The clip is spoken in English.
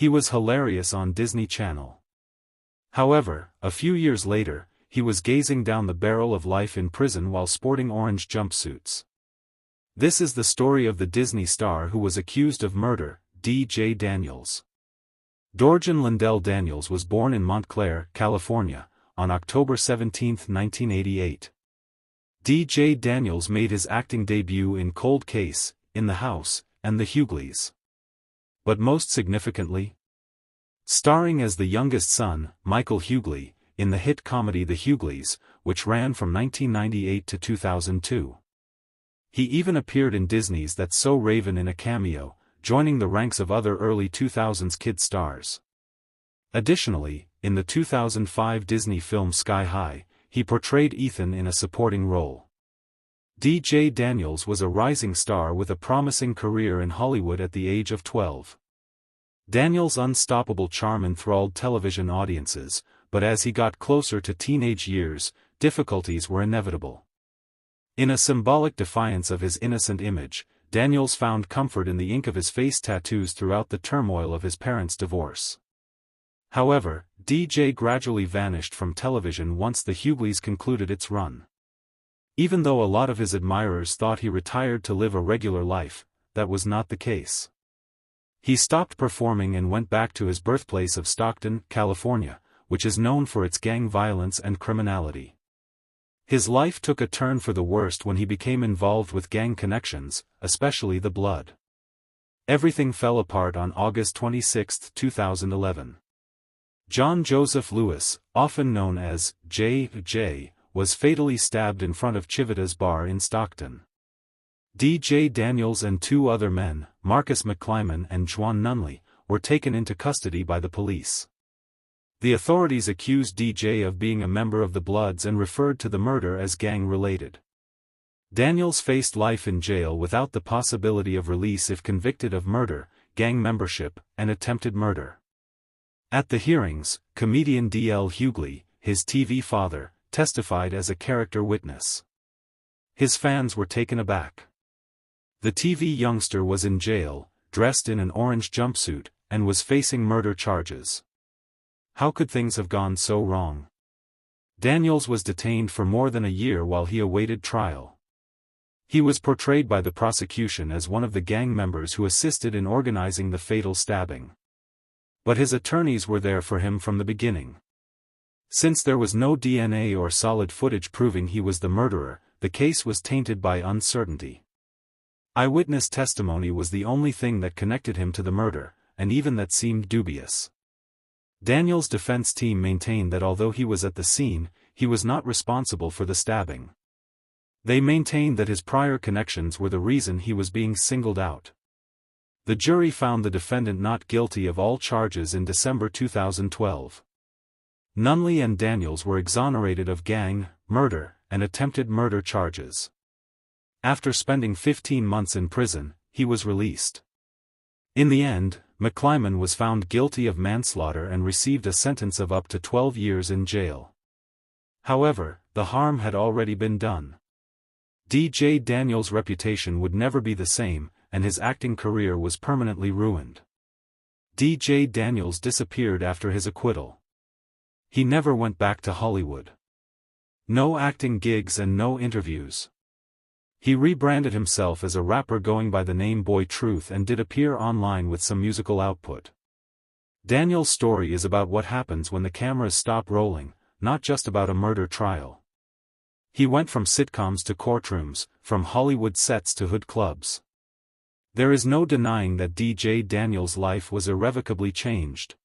He was hilarious on Disney Channel. However, a few years later, he was gazing down the barrel of life in prison while sporting orange jumpsuits. This is the story of the Disney star who was accused of murder, Dee Jay Daniels. Dorjan Lyndell Daniels was born in Montclair, California, on October 17, 1988. Dee Jay Daniels made his acting debut in Cold Case, In the House, and The Hughleys. But most significantly, starring as the youngest son, Michael Hughleys, in the hit comedy The Hughleys, which ran from 1998 to 2002. He even appeared in Disney's That's So Raven in a cameo, joining the ranks of other early 2000s kid stars. Additionally, in the 2005 Disney film Sky High, he portrayed Ethan in a supporting role. Dee Jay Daniels was a rising star with a promising career in Hollywood at the age of 12. Daniels' unstoppable charm enthralled television audiences, but as he got closer to teenage years, difficulties were inevitable. In a symbolic defiance of his innocent image, Daniels found comfort in the ink of his face tattoos throughout the turmoil of his parents' divorce. However, Dee Jay gradually vanished from television once The Hughleys concluded its run. Even though a lot of his admirers thought he retired to live a regular life, that was not the case. He stopped performing and went back to his birthplace of Stockton, California, which is known for its gang violence and criminality. His life took a turn for the worst when he became involved with gang connections, especially the Blood. Everything fell apart on August 26, 2011. John Joseph Lewis, often known as J.J., was fatally stabbed in front of Chivita's bar in Stockton. Dee Jay Daniels and two other men, Marcus McClyman and Juan Nunley, were taken into custody by the police. The authorities accused Dee Jay of being a member of the Bloods and referred to the murder as gang-related. Daniels faced life in jail without the possibility of release if convicted of murder, gang membership, and attempted murder. At the hearings, comedian D.L. Hughleys, his TV father, testified as a character witness. His fans were taken aback. The TV youngster was in jail, dressed in an orange jumpsuit, and was facing murder charges. How could things have gone so wrong? Daniels was detained for more than a year while he awaited trial. He was portrayed by the prosecution as one of the gang members who assisted in organizing the fatal stabbing. But his attorneys were there for him from the beginning. Since there was no DNA or solid footage proving he was the murderer, the case was tainted by uncertainty. Eyewitness testimony was the only thing that connected him to the murder, and even that seemed dubious. Daniels' defense team maintained that although he was at the scene, he was not responsible for the stabbing. They maintained that his prior connections were the reason he was being singled out. The jury found the defendant not guilty of all charges in December 2012. Nunley and Daniels were exonerated of gang, murder, and attempted murder charges. After spending 15 months in prison, he was released. In the end, McClyman was found guilty of manslaughter and received a sentence of up to 12 years in jail. However, the harm had already been done. Dee Jay Daniels' reputation would never be the same, and his acting career was permanently ruined. Dee Jay Daniels disappeared after his acquittal. He never went back to Hollywood. No acting gigs and no interviews. He rebranded himself as a rapper going by the name Boy Truth and did appear online with some musical output. Daniels' story is about what happens when the cameras stop rolling, not just about a murder trial. He went from sitcoms to courtrooms, from Hollywood sets to hood clubs. There is no denying that Dee Jay Daniels' life was irrevocably changed.